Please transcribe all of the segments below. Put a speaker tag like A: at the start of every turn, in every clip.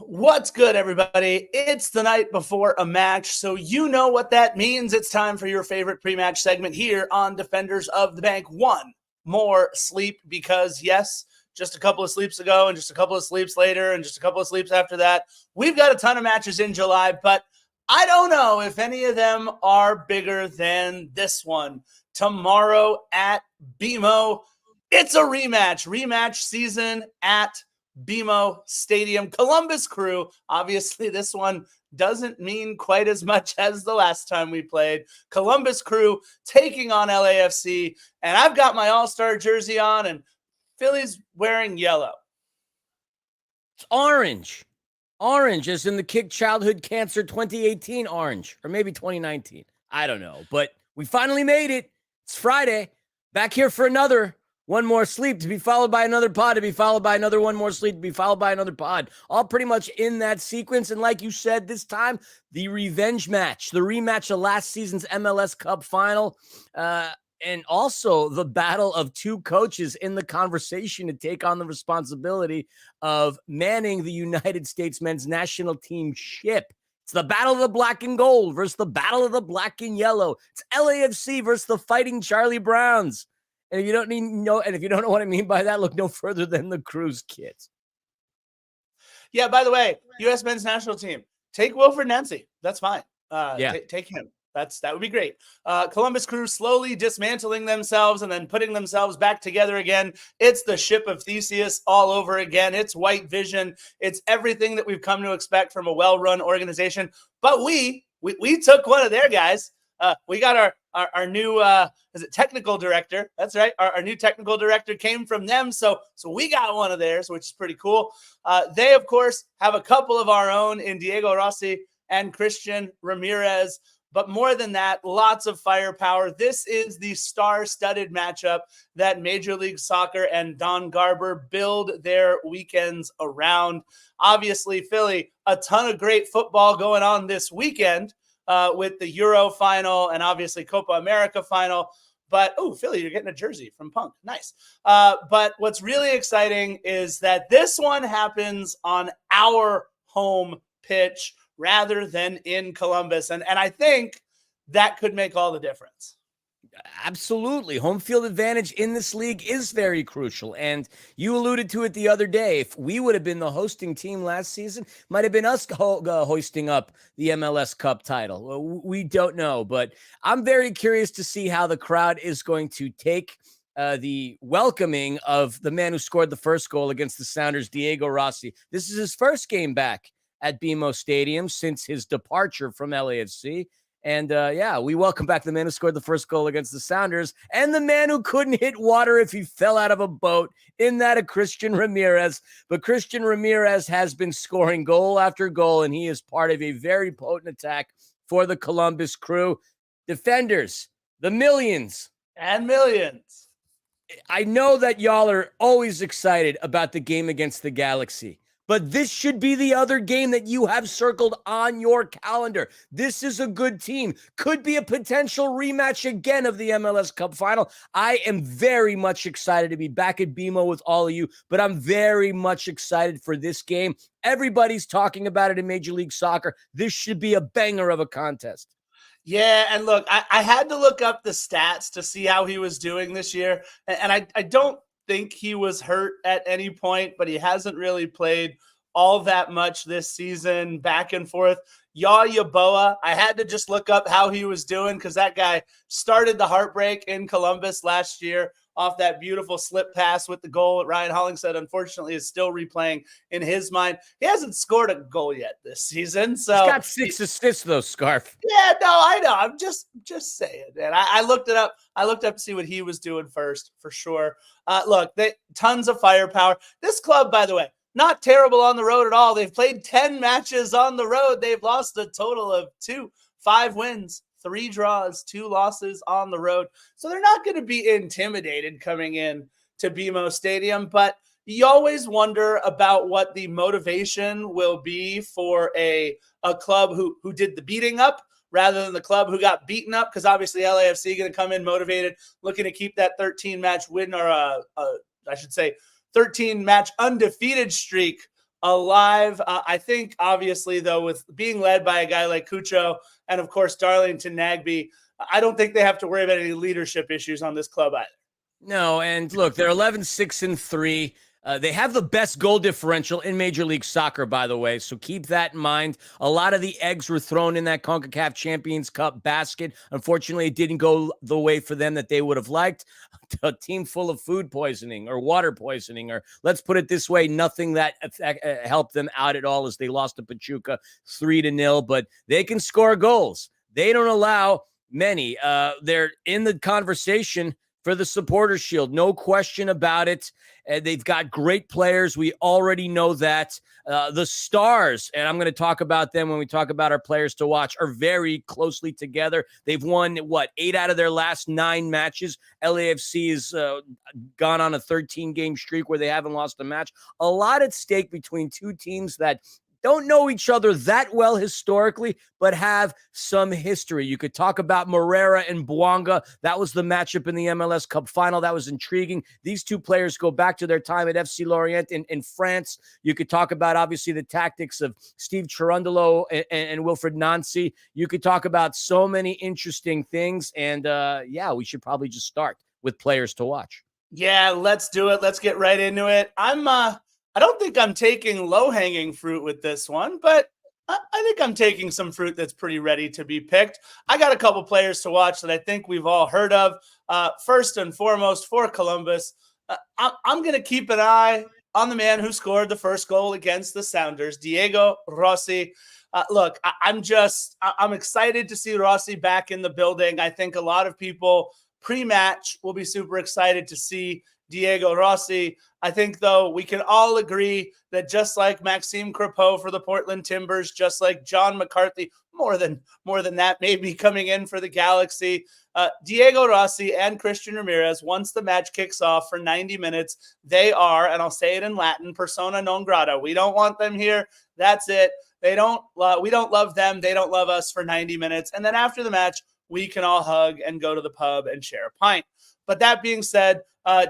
A: What's good, everybody? It's the night before a match, so you know what that means. It's time for your favorite pre-match segment here on Defenders of the Bank. One more sleep because, yes, just a couple of sleeps ago and just a couple of sleeps later and just a couple of sleeps after that, we've got a ton of matches in July, but I don't know if any of them are bigger than this one. Tomorrow at BMO, it's a rematch season at BMO Stadium. Columbus Crew, obviously this one doesn't mean quite as much as the last time we played. Columbus Crew taking on LAFC, and I've got my All-Star jersey on, and Philly's wearing yellow.
B: It's orange. Orange as in the Kick Childhood Cancer 2018 orange, or maybe 2019. I don't know, but we finally made it. It's Friday. Back here for another one more sleep to be followed by another pod, to be followed by another one more sleep, to be followed by another pod. All pretty much in that sequence. And like you said, this time, the revenge match, the rematch of last season's MLS Cup final. And also the battle of two coaches in the conversation to take on the responsibility of manning the United States men's national team ship. It's the battle of the black and gold versus the battle of the black and yellow. It's LAFC versus the Fighting Charlie Browns. And if you don't know what I mean by that, look no further than the Cruise Kids.
A: Yeah, by the way, U.S. men's national team, take Wilfred Nancy. That's fine. Take him. That would be great. Columbus Crew slowly dismantling themselves and then putting themselves back together again. It's the ship of Theseus all over again. It's white vision. It's everything that we've come to expect from a well-run organization. But we took one of their guys. We got our new technical director. That's right. Our new technical director came from them. So we got one of theirs, which is pretty cool. They, of course, have a couple of our own in Diego Rossi and Christian Ramirez. But more than that, lots of firepower. This is the star-studded matchup that Major League Soccer and Don Garber build their weekends around. Obviously, Philly, a ton of great football going on this weekend with the Euro final and obviously Copa America final. But, Philly, you're getting a jersey from Punk. Nice. But what's really exciting is that this one happens on our home pitch rather than in Columbus. And I think that could make all the difference.
B: Absolutely. Home field advantage in this league is very crucial. And you alluded to it the other day. If we would have been the hosting team last season, might have been us hoisting up the MLS Cup title. We don't know, but I'm very curious to see how the crowd is going to take the welcoming of the man who scored the first goal against the Sounders, Diego Rossi. This is his first game back at BMO Stadium since his departure from LAFC. And we welcome back the man who scored the first goal against the Sounders and the man who couldn't hit water if he fell out of a boat, in that of Christian Ramirez. But Christian Ramirez has been scoring goal after goal, and he is part of a very potent attack for the Columbus Crew. Defenders, the millions.
A: And millions.
B: I know that y'all are always excited about the game against the Galaxy, but this should be the other game that you have circled on your calendar. This is a good team. Could be a potential rematch again of the MLS Cup final. I am very much excited to be back at BMO with all of you, but I'm very much excited for this game. Everybody's talking about it in Major League Soccer. This should be a banger of a contest.
A: Yeah, and look, I had to look up the stats to see how he was doing this year, and I don't think he was hurt at any point, but he hasn't really played all that much this season, back and forth. Yaya Boa, I had to just look up how he was doing because that guy started the heartbreak in Columbus last year off that beautiful slip pass with the goal. Ryan Hollingshead, unfortunately, is still replaying in his mind. He hasn't scored a goal yet this season. So
B: he's got 6 assists, though, Scarf.
A: Yeah, no, I know. I'm just saying, man. I looked it up. I looked up to see what he was doing first, for sure. Look, tons of firepower. This club, by the way, not terrible on the road at all. They've played 10 matches on the road. They've lost a total of 5 wins, 3 draws, 2 losses on the road. So they're not going to be intimidated coming in to BMO Stadium, but you always wonder about what the motivation will be for a club who did the beating up rather than the club who got beaten up, because obviously LAFC going to come in motivated, looking to keep that 13-match win, or I should say 13-match undefeated streak alive. I think, obviously, though, with being led by a guy like Cucho and, of course, Darlington Nagbe, I don't think they have to worry about any leadership issues on this club either.
B: No, and look, they're 11-6-3. They have the best goal differential in Major League Soccer, by the way, so keep that in mind. A lot of the eggs were thrown in that CONCACAF Champions Cup basket. Unfortunately, it didn't go the way for them that they would have liked. A team full of food poisoning or water poisoning, or let's put it this way, nothing that helped them out at all as they lost to Pachuca 3-0, but they can score goals. They don't allow many. They're in the conversation for the Supporters Shield. No question about it. They've got great players. We already know that. The Stars, and I'm going to talk about them when we talk about our players to watch, are very closely together. They've won, 8 out of their last 9 matches. LAFC has gone on a 13-game streak where they haven't lost a match. A lot at stake between two teams that don't know each other that well historically, but have some history. You could talk about Morera and Bouanga. That was the matchup in the MLS Cup final. That was intriguing. These two players go back to their time at FC Lorient in France. You could talk about, obviously, the tactics of Steve Cherundolo and Wilfred Nancy. You could talk about so many interesting things. And, we should probably just start with players to watch.
A: Yeah, let's do it. Let's get right into it. I don't think I'm taking low-hanging fruit with this one, but I think I'm taking some fruit that's pretty ready to be picked. I got a couple players to watch that I think we've all heard of. First and foremost, for Columbus, I'm going to keep an eye on the man who scored the first goal against the Sounders, Diego Rossi. Look, I'm excited to see Rossi back in the building. I think a lot of people pre-match will be super excited to see Diego Rossi. I think, though, we can all agree that just like Maxime Crepeau for the Portland Timbers, just like John McCarthy, more than that, maybe coming in for the Galaxy, Diego Rossi and Christian Ramirez, once the match kicks off for 90 minutes, they are, and I'll say it in Latin, persona non grata. We don't want them here. That's it. We don't love them. They don't love us for 90 minutes. And then after the match, we can all hug and go to the pub and share a pint. But that being said,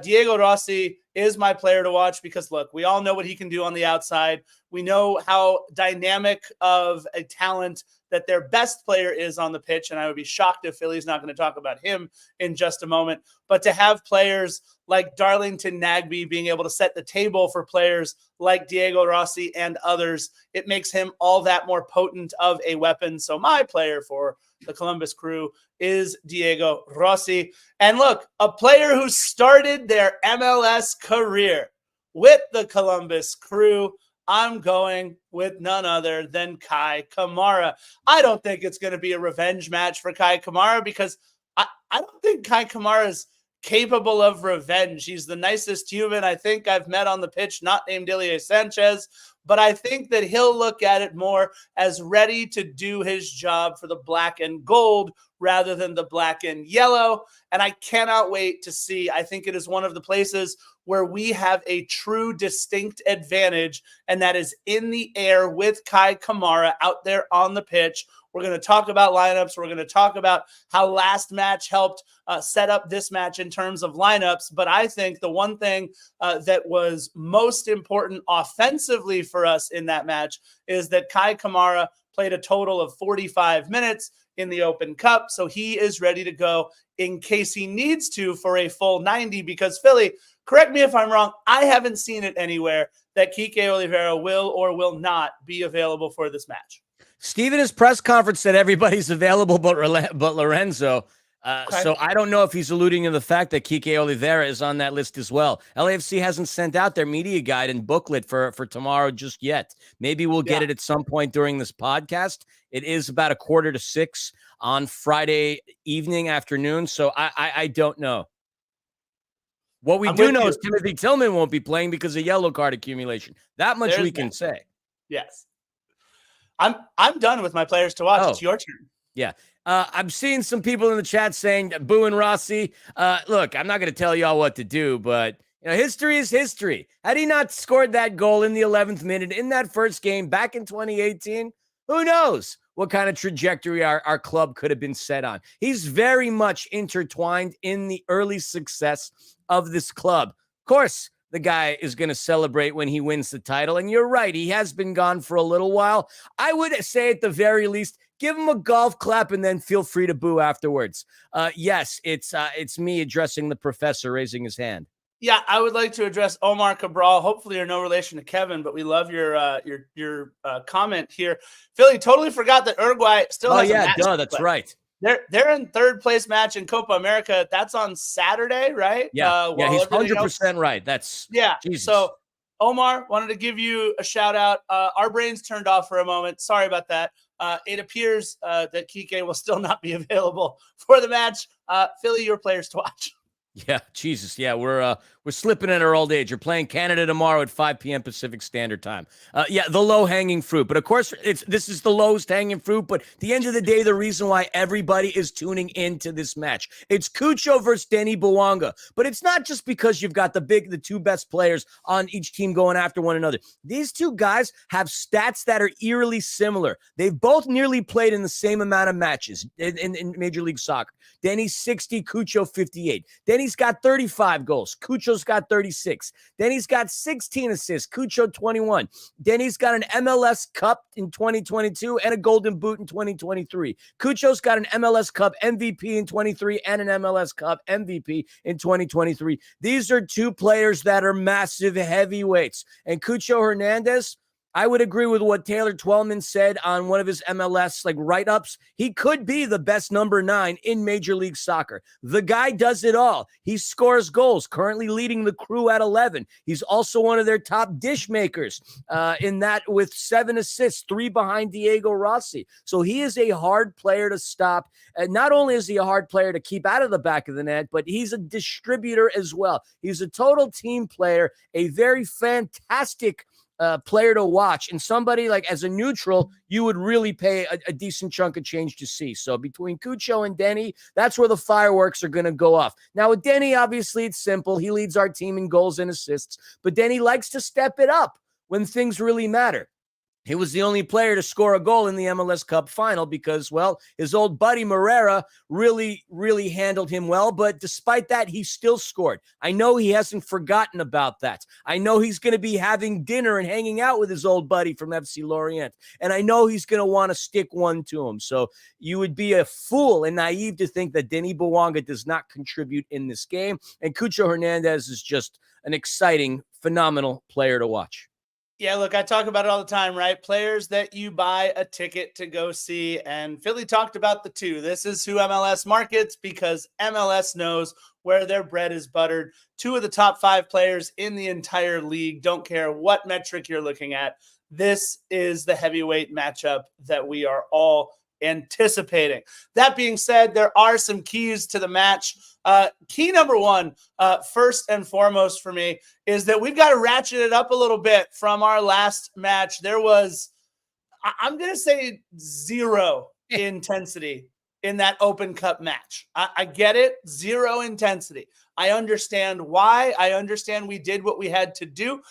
A: Diego Rossi is my player to watch because, look, we all know what he can do on the outside. We know how dynamic of a talent that their best player is on the pitch, and I would be shocked if Philly's not going to talk about him in just a moment. But to have players like Darlington Nagbe being able to set the table for players like Diego Rossi and others, it makes him all that more potent of a weapon. So my player for the Columbus Crew is Diego Rossi. And look, a player who started their MLS career with the Columbus Crew, I'm going with none other than Kai Kamara. I don't think it's going to be a revenge match for Kai Kamara because I don't think Kai Kamara is capable of revenge. He's the nicest human I think I've met on the pitch, not named Ilie Sanchez, but I think that he'll look at it more as ready to do his job for the black and gold rather than the black and yellow. And I cannot wait to see. I think it is one of the places where we have a true distinct advantage, and that is in the air with Kai Kamara out there on the pitch. We're going to talk about lineups. We're going to talk about how last match helped set up this match in terms of lineups. But I think the one thing that was most important offensively for us in that match is that Kai Kamara played a total of 45 minutes in the Open Cup. So he is ready to go in case he needs to for a full 90 because Philly, correct me if I'm wrong, I haven't seen it anywhere that Kike Oliveira will or will not be available for this match.
B: Steve in his press conference said everybody's available but Lorenzo. Okay. So I don't know if he's alluding to the fact that Kike Oliveira is on that list as well. LAFC hasn't sent out their media guide and booklet for tomorrow just yet. Maybe we'll get it at some point during this podcast. It is about 5:45 on Friday afternoon. So I don't know. What we do know is Timothy Tillman won't be playing because of yellow card accumulation. That much we can say.
A: Yes. I'm done with my players to watch. It's your turn.
B: Yeah. I'm seeing some people in the chat saying booing Rossi. Look, I'm not going to tell y'all what to do, but history is history. Had he not scored that goal in the 11th minute in that first game back in 2018, who knows what kind of trajectory our club could have been set on. He's very much intertwined in the early success of this club. Of course, the guy is going to celebrate when he wins the title. And you're right, he has been gone for a little while. I would say at the very least, give him a golf clap and then feel free to boo afterwards. Yes, it's me addressing the professor raising his hand.
A: Yeah, I would like to address Omar Cabral. Hopefully, you're no relation to Kevin, but we love your comment here. Philly totally forgot that Uruguay still has a match.
B: That's right.
A: They're in third place match in Copa America. That's on Saturday, right?
B: Yeah, he's 100% right. That's Jesus.
A: So Omar, wanted to give you a shout out. Our brains turned off for a moment. Sorry about that. It appears that Kike will still not be available for the match. Philly, your players to watch.
B: Yeah, Jesus. Yeah, we're slipping at our old age. You're playing Canada tomorrow at 5 p.m. Pacific Standard Time. The low-hanging fruit. But, of course, this is the lowest hanging fruit. But at the end of the day, the reason why everybody is tuning into this match. It's Cucho versus Denny Bouanga. But it's not just because you've got the two best players on each team going after one another. These two guys have stats that are eerily similar. They've both nearly played in the same amount of matches in Major League Soccer. Denny's 60, Cucho 58. Denny's got 35 goals. Cucho's got 36. Denny's got 16 assists. Cucho 21. Denny's got an MLS Cup in 2022 and a Golden Boot in 2023. Cucho's got an MLS Cup MVP in 23 and an MLS Cup MVP in 2023. These are two players that are massive heavyweights. And Cucho Hernandez, I would agree with what Taylor Twellman said on one of his MLS write-ups. He could be the best number 9 in Major League Soccer. The guy does it all. He scores goals, currently leading the crew at 11. He's also one of their top dish makers in that with 7 assists, 3 behind Diego Rossi. So he is a hard player to stop. Not only is he a hard player to keep out of the back of the net, but he's a distributor as well. He's a total team player, a very fantastic player to watch, and somebody as a neutral, you would really pay a decent chunk of change to see. So between Cucho and Denny, that's where the fireworks are going to go off. Now with Denny, obviously it's simple. He leads our team in goals and assists, but Denny likes to step it up when things really matter. He was the only player to score a goal in the MLS Cup final because, his old buddy Morera really, really handled him well. But despite that, he still scored. I know he hasn't forgotten about that. I know he's going to be having dinner and hanging out with his old buddy from FC Lorient. And I know he's going to want to stick one to him. So you would be a fool and naive to think that Denny Bouanga does not contribute in this game. And Cucho Hernandez is just an exciting, phenomenal player to watch.
A: Yeah, look, I talk about it all the time, right? Players that you buy a ticket to go see, and Philly talked about the two. This is who MLS markets because MLS knows where their bread is buttered. 2 of the top 5 players in the entire league. Don't care what metric you're looking at. This is the heavyweight matchup that we are all anticipating. That being said, there are some keys to the match. Key number 1, first and foremost for me, is that we've got to ratchet it up a little bit from our last match. There was, I'm going to say, 0 intensity in that Open Cup match. I get it. 0 intensity. I understand why. I understand we did what we had to do.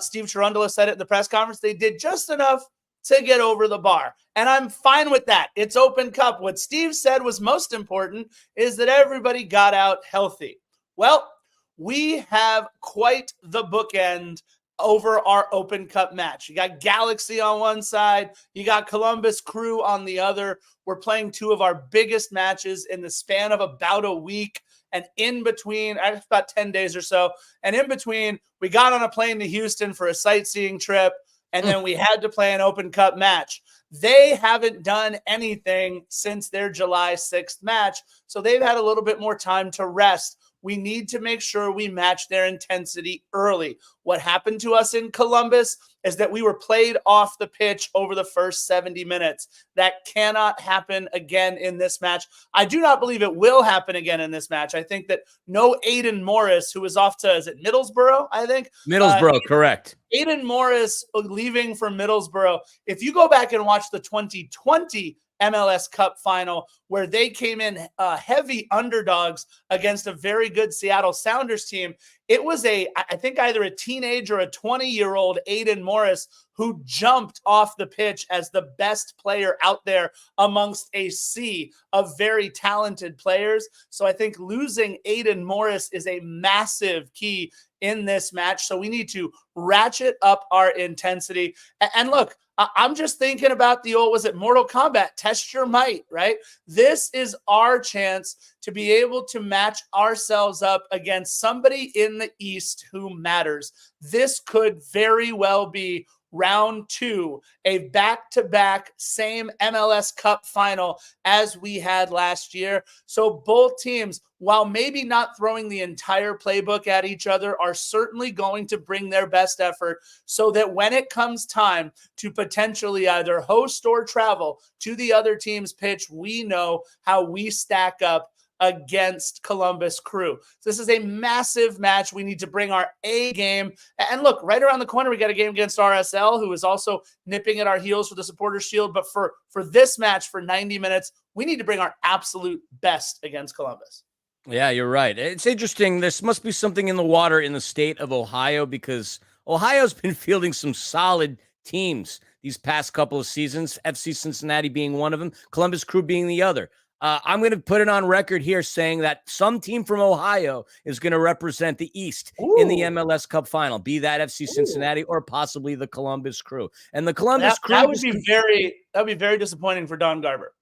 A: Steve Cherundolo said it in the press conference. They did just enough to get over the bar. And I'm fine with that. It's Open Cup. What Steve said was most important is that everybody got out healthy. Well, we have quite the bookend over our Open Cup match. You got Galaxy on one side. You got Columbus Crew on the other. We're playing 2 of our biggest matches in the span of about a week. And in between, about 10 days or so. And in between, we got on a plane to Houston for a sightseeing trip. And then we had to play an Open Cup match. They haven't done anything since their July 6th match, so they've had a little bit more time to rest. We need to make sure we match their intensity early. What happened to us in Columbus is that we were played off the pitch over the first 70 minutes. That cannot happen again in this match. I do not believe it will happen again in this match. I think that no Aiden Morris, who is off to, is it Middlesbrough, I think?
B: Middlesbrough, correct.
A: Aiden Morris leaving for Middlesbrough. If you go back and watch the 2020 MLS Cup final where they came in heavy underdogs against a very good Seattle Sounders team. It was I think either a teenage or a 20-year-old Aiden Morris who jumped off the pitch as the best player out there amongst a sea of very talented players. So I think losing Aiden Morris is a massive key in this match. So we need to ratchet up our intensity. And look, I'm just thinking about the old, was it Mortal Kombat? Test your might, right? This is our chance to be able to match ourselves up against somebody in the East who matters. This could very well be round 2, a back-to-back same MLS Cup final as we had last year. So both teams, while maybe not throwing the entire playbook at each other, are certainly going to bring their best effort so that when it comes time to potentially either host or travel to the other team's pitch, we know how we stack up against Columbus Crew. So this is a massive match. We need to bring our A game. And look, right around the corner, we got a game against RSL, who is also nipping at our heels for the Supporters Shield. But for this match, for 90 minutes, we need to bring our absolute best against Columbus.
B: Yeah, you're right. It's interesting. This must be something in the water in the state of Ohio, because Ohio's been fielding some solid teams these past couple of seasons, FC Cincinnati being one of them, Columbus Crew being the other. I'm going to put it on record here saying that some team from Ohio is going to represent the East in the MLS Cup final, be that FC Cincinnati or possibly the Columbus Crew. And the Columbus Crew
A: that would be very disappointing for Don Garber.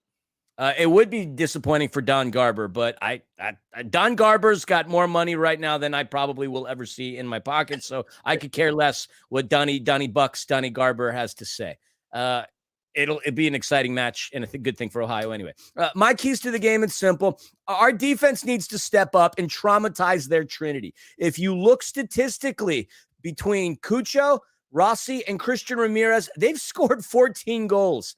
B: It would be disappointing for Don Garber, but Don Garber's got more money right now than I probably will ever see in my pocket, so I could care less what Donnie Garber has to say. It'll be an exciting match and a good thing for Ohio anyway. My keys to the game, it's simple. Our defense needs to step up and traumatize their trinity. If you look statistically between Cucho, Rossi, and Christian Ramirez, they've scored 14 goals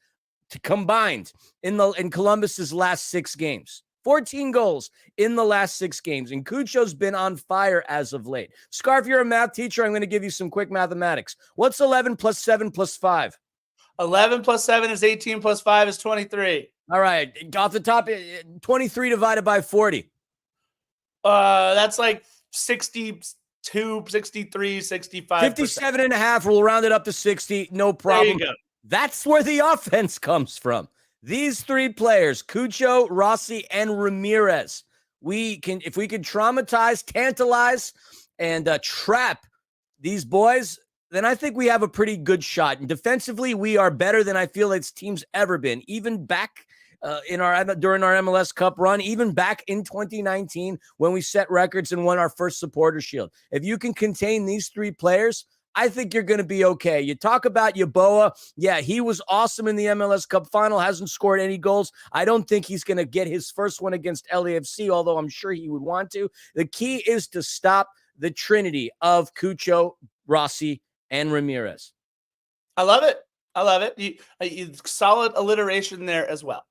B: combined in Columbus's last 6 games. 14 goals in the last 6 games. And Cucho's been on fire as of late. Scarf, you're a math teacher. I'm going to give you some quick mathematics. What's 11 plus 7 plus 5?
A: 11 plus 7 is 18 plus 5 is 23.
B: All right. Off the top, 23 divided by 40.
A: That's like 62, 63, 65.
B: 57 and a half. We'll round it up to 60. No problem.
A: There you go.
B: That's where the offense comes from. These 3 players, Cucho, Rossi, and Ramirez. If we can traumatize, tantalize, and trap these boys, then I think we have a pretty good shot. And defensively, we are better than I feel its team's ever been. Even back during our MLS Cup run, even back in 2019 when we set records and won our first Supporter Shield. If you can contain these 3 players, I think you're going to be okay. You talk about Yeboah. Yeah, he was awesome in the MLS Cup final, hasn't scored any goals. I don't think he's going to get his first one against LAFC, although I'm sure he would want to. The key is to stop the trinity of Cucho, Rossi, and Ramirez.
A: I love it. You solid alliteration there as well.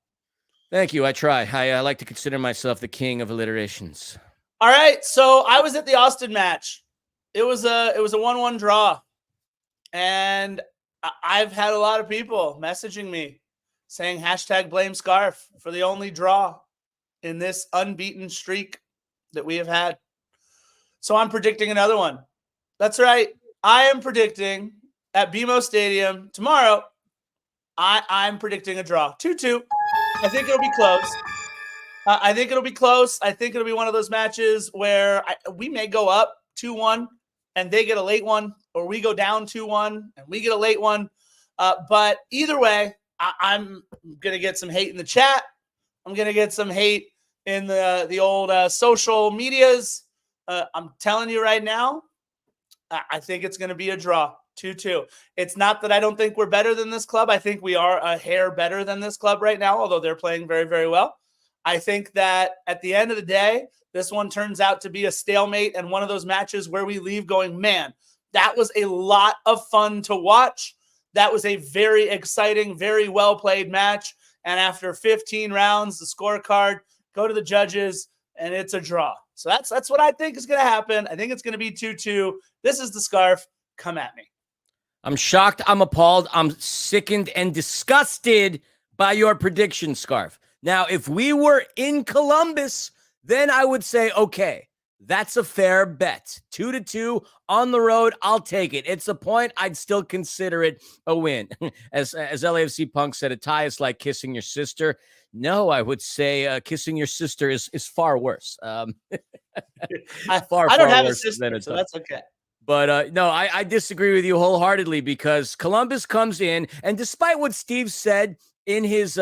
B: Thank you. I try. I like to consider myself the king of alliterations.
A: All right. So I was at the Austin match. It was a 1-1 draw. And I've had a lot of people messaging me saying #blame Scarf for the only draw in this unbeaten streak that we have had. So I'm predicting another one. That's right. I am predicting at BMO Stadium tomorrow, I'm predicting a draw. 2-2. I think it'll be close. I think it'll be one of those matches where we may go up 2-1 and they get a late one, or we go down 2-1 and we get a late one. But either way, I'm going to get some hate in the chat. I'm going to get some hate in the old social medias. I'm telling you right now, I think it's going to be a draw, 2-2. It's not that I don't think we're better than this club. I think we are a hair better than this club right now, although they're playing very, very well. I think that at the end of the day, this one turns out to be a stalemate and one of those matches where we leave going, man, that was a lot of fun to watch. That was a very exciting, very well-played match. And after 15 rounds, the scorecard, go to the judges, and it's a draw. So that's what I think is going to happen. I think it's going to be 2-2. This is the Scarf. Come at me.
B: I'm shocked. I'm appalled. I'm sickened and disgusted by your prediction scarf. Now, if we were in Columbus, then I would say, okay, that's a fair bet. 2-2 on the road. I'll take it. It's a point. I'd still consider it a win. As LAFC Punk said, a tie is like kissing your sister. No, I would say kissing your sister is far worse.
A: I don't have a
B: worse
A: sister,
B: than a
A: so
B: tie.
A: that's okay.
B: But no, I disagree with you wholeheartedly because Columbus comes in, and despite what Steve said in his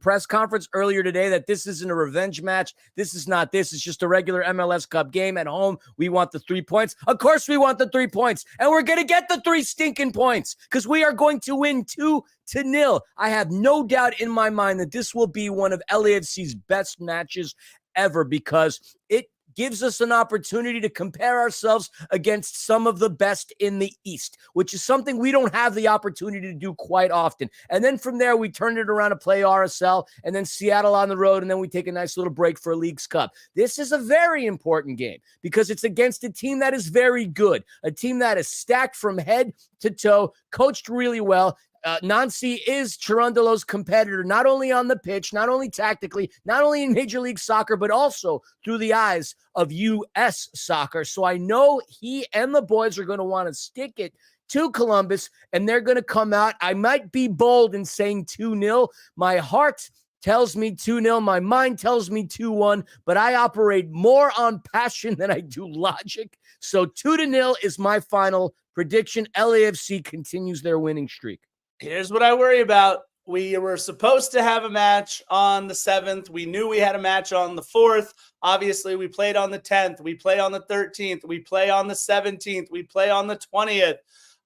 B: press conference earlier today, that this isn't a revenge match, this is not this, it's just a regular MLS Cup game at home. We want the 3 points. Of course we want the 3 points, and we're going to get the 3 stinking points because we are going to win 2-0. I have no doubt in my mind that this will be one of LAFC's best matches ever because it gives us an opportunity to compare ourselves against some of the best in the East, which is something we don't have the opportunity to do quite often. And then from there, we turn it around to play RSL and then Seattle on the road, and then we take a nice little break for a Leagues Cup. This is a very important game because it's against a team that is very good, a team that is stacked from head to toe, coached really well. Nancy is Cherundolo's competitor, not only on the pitch, not only tactically, not only in Major League Soccer, but also through the eyes of U.S. soccer. So I know he and the boys are going to want to stick it to Columbus, and they're going to come out. I might be bold in saying 2-0. My heart tells me 2-0. My mind tells me 2-1, but I operate more on passion than I do logic. So 2-0 is my final prediction. LAFC continues their winning streak.
A: Here's what I worry about. We were supposed to have a match on the 7th. We knew we had a match on the 4th. Obviously, we played on the 10th. We play on the 13th. We play on the 17th. We play on the 20th.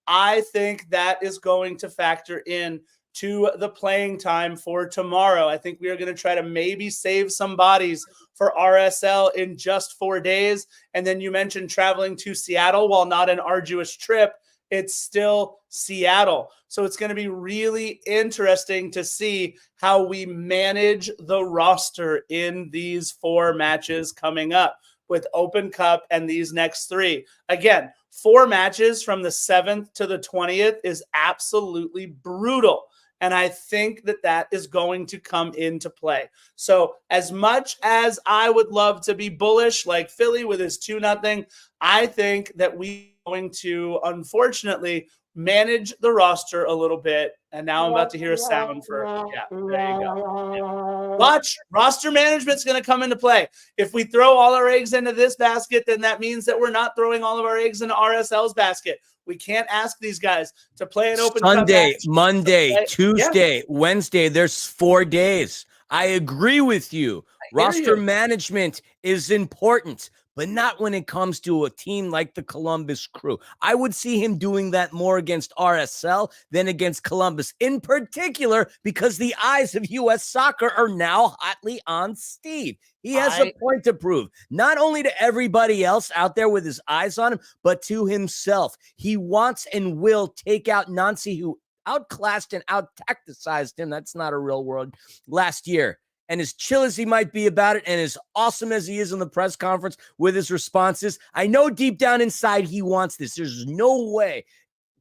A: I think that is going to factor in to the playing time for tomorrow. I think we are going to try to maybe save some bodies for RSL in just 4 days. And then you mentioned traveling to Seattle. While not an arduous trip, it's still Seattle. So it's going to be really interesting to see how we manage the roster in these 4 matches coming up with Open Cup and these next 3. Again, 4 matches from the 7th to the 20th is absolutely brutal. And I think that that is going to come into play. So as much as I would love to be bullish like Philly with his 2-0, I think that we are going to, unfortunately, manage the roster a little bit. And now I'm about to hear a sound for, yeah, there you go. Yeah. Watch, roster management's going to come into play. If we throw all our eggs into this basket, then that means that we're not throwing all of our eggs into RSL's basket. We can't ask these guys to play an Open
B: Sunday,
A: Cup match.
B: Monday, Tuesday, Wednesday. There's 4 days. I agree with you. Roster management is important, but not when it comes to a team like the Columbus Crew. I would see him doing that more against RSL than against Columbus, in particular because the eyes of U.S. soccer are now hotly on Steve. He has a point to prove, not only to everybody else out there with his eyes on him, but to himself. He wants and will take out Nancy, who outclassed and out-tacticized him. That's not a real word last year. And as chill as he might be about it and as awesome as he is in the press conference with his responses, I know deep down inside he wants this. There's no way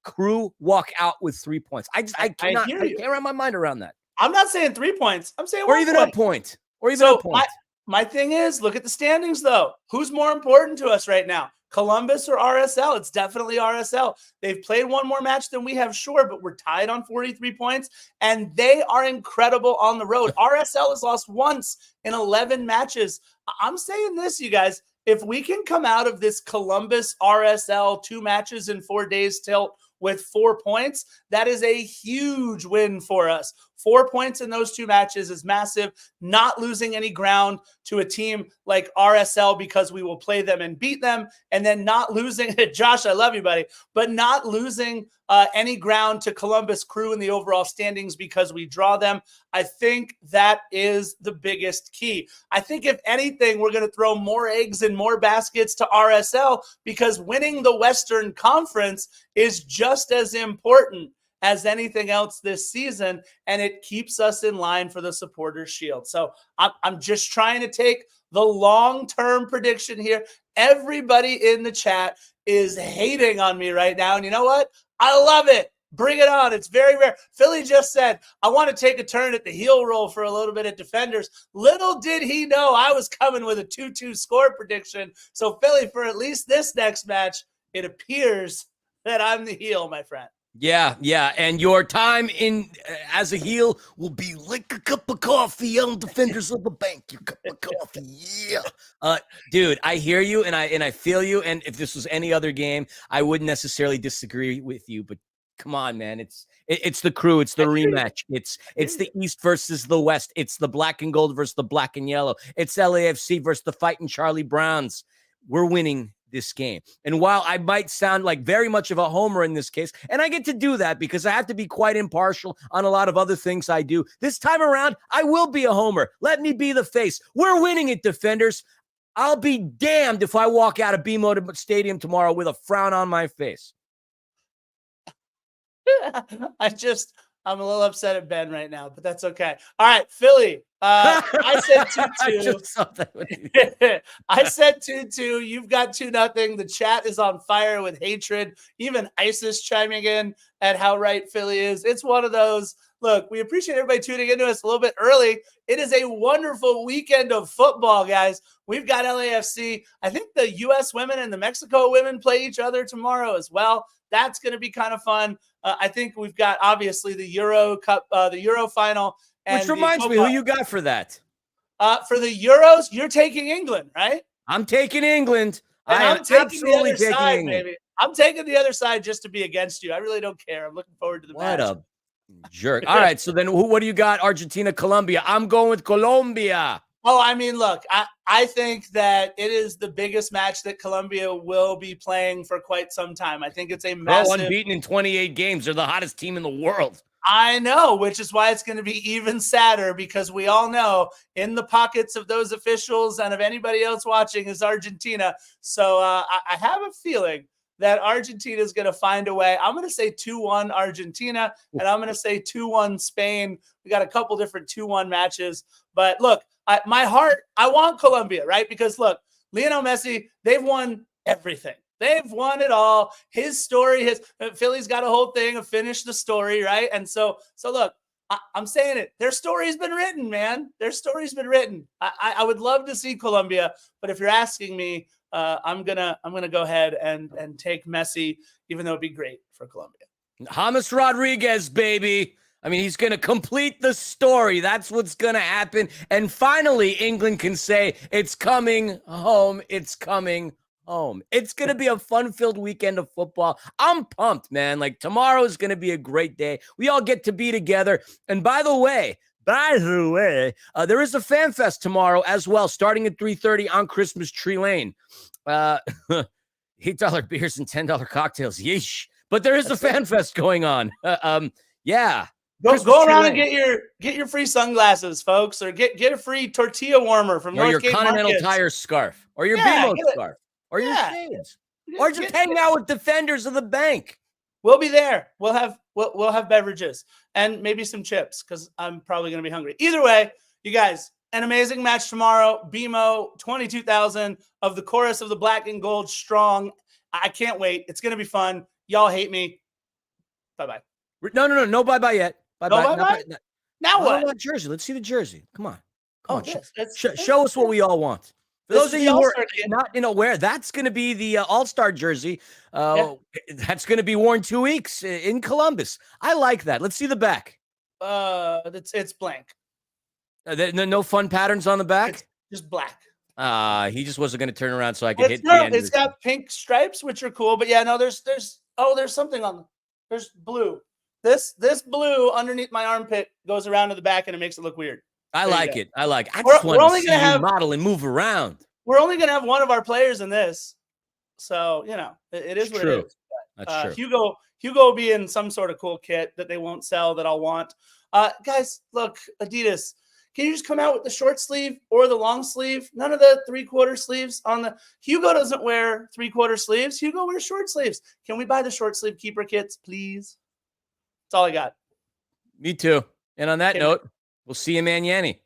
B: Crew walk out with 3 points. I can't wrap my mind around that.
A: I'm not saying 3 points. I'm saying
B: or even a point. Or even a point.
A: My thing is, look at the standings, though. Who's more important to us right now? Columbus or RSL? It's definitely RSL. They've played one more match than we have, sure, but we're tied on 43 points, and they are incredible on the road. RSL has lost once in 11 matches. I'm saying this, you guys. If we can come out of this Columbus RSL 2 matches in 4 days tilt with 4 points, that is a huge win for us. 4 points in those 2 matches is massive. Not losing any ground to a team like RSL because we will play them and beat them, and then not losing, Josh, I love you, buddy, but not losing any ground to Columbus Crew in the overall standings because we draw them. I think that is the biggest key. I think if anything, we're going to throw more eggs in more baskets to RSL because winning the Western Conference is just as important as anything else this season, and it keeps us in line for the Supporters Shield. So I'm just trying to take the long-term prediction here. Everybody in the chat is hating on me right now, and you know what? I love it. Bring it on. It's very rare. Philly just said, I want to take a turn at the heel roll for a little bit at defenders. Little did he know I was coming with a 2-2 score prediction. So Philly, for at least this next match, it appears that I'm the heel, my friend.
B: Yeah. And your time in as a heel will be like a cup of coffee on Defenders of the Bank. Your cup of coffee, yeah. Dude, I hear you and I feel you. And if this was any other game, I wouldn't necessarily disagree with you. But come on, man, it's the crew, it's the rematch. It's the East versus the West. It's the black and gold versus the black and yellow. It's LAFC versus the fighting Charlie Browns. We're winning this game. And while I might sound like very much of a homer in this case, and I get to do that because I have to be quite impartial on a lot of other things I do, this time around, I will be a homer. Let me be the face. We're winning it, Defenders. I'll be damned if I walk out of BMO Stadium tomorrow with a frown on my face.
A: I'm a little upset at Ben right now, but that's okay. All right, Philly. I said 2-2. I said 2-2. You've got 2-0. The chat is on fire with hatred. Even ISIS chiming in at how right Philly is. It's one of those. Look, we appreciate everybody tuning into us a little bit early. It is a wonderful weekend of football, guys. We've got LAFC. I think the U.S. women and the Mexico women play each other tomorrow as well. That's going to be kind of fun. I think we've got, obviously, the Euro Cup, the Euro final. And
B: which reminds me, who you got for that?
A: For the Euros, you're taking England, right?
B: I'm taking England.
A: And I'm taking the other side, baby. I'm taking the other side just to be against you. I really don't care. I'm looking forward to the match.
B: What a jerk. All right, so then what do you got? Argentina, Colombia. I'm going with Colombia.
A: Oh, I mean, look, I think that it is the biggest match that Colombia will be playing for quite some time. I think it's a massive...
B: unbeaten in 28 games. They're the hottest team in the world.
A: I know, which is why it's going to be even sadder, because we all know in the pockets of those officials and of anybody else watching is Argentina. So I have a feeling that Argentina is going to find a way. I'm going to say 2-1 Argentina, and I'm going to say 2-1 Spain. We got a couple different 2-1 matches. But look, my heart, I want Colombia, right? Because look, Lionel Messi, they've won everything. They've won it all. His story, Philly's got a whole thing of finish the story, right? And so look, I'm saying it. Their story's been written, man. Their story's been written. I would love to see Colombia, but if you're asking me, I'm gonna go ahead and take Messi, even though it'd be great for Colombia.
B: James Rodriguez, baby. I mean, he's going to complete the story. That's what's going to happen. And finally, England can say, it's coming home. It's coming home. It's going to be a fun-filled weekend of football. I'm pumped, man. Like, tomorrow is going to be a great day. We all get to be together. And by the way, there is a fan fest tomorrow as well, starting at 3:30 on Christmas Tree Lane. $8 beers and $10 cocktails. Yeesh. But there is a fan fest going on. Yeah.
A: Go around and get your free sunglasses, folks, or get a free tortilla warmer from Northgate
B: your Continental
A: Markets.
B: Tire scarf, or your BMO scarf, or your shades, or just hang out with Defenders of the Bank.
A: We'll be there. We'll have beverages and maybe some chips because I'm probably going to be hungry. Either way, you guys, an amazing match tomorrow. BMO 22,000 of the chorus of the black and gold strong. I can't wait. It's going to be fun. Y'all hate me. Bye-bye.
B: No bye-bye yet.
A: Bye-bye? Now what?
B: Jersey. Let's see the jersey. Come on.
A: Show
B: us what we all want. For those of you who are not aware, that's going to be the All-Star jersey. That's going to be worn 2 weeks in Columbus. I like that. Let's see the back.
A: It's blank.
B: No fun patterns on the back?
A: It's just black.
B: He just wasn't going to turn around so I could hit the end.
A: It's got pink stripes, which are cool. But yeah, no, there's something on them. There's blue. This blue underneath my armpit goes around to the back and it makes it look weird.
B: I like it. I just want to see you model and move around.
A: We're only going to have one of our players in this. So, it is what it is.
B: That's true.
A: Hugo will be in some sort of cool kit that they won't sell that I'll want. Guys, look, Adidas, can you just come out with the short sleeve or the long sleeve? None of the 3/4 sleeves on the Hugo doesn't wear 3/4 sleeves. Hugo wears short sleeves. Can we buy the short sleeve keeper kits, please? That's all I got.
B: Me too. And on that note, we'll see you, man, Yanni.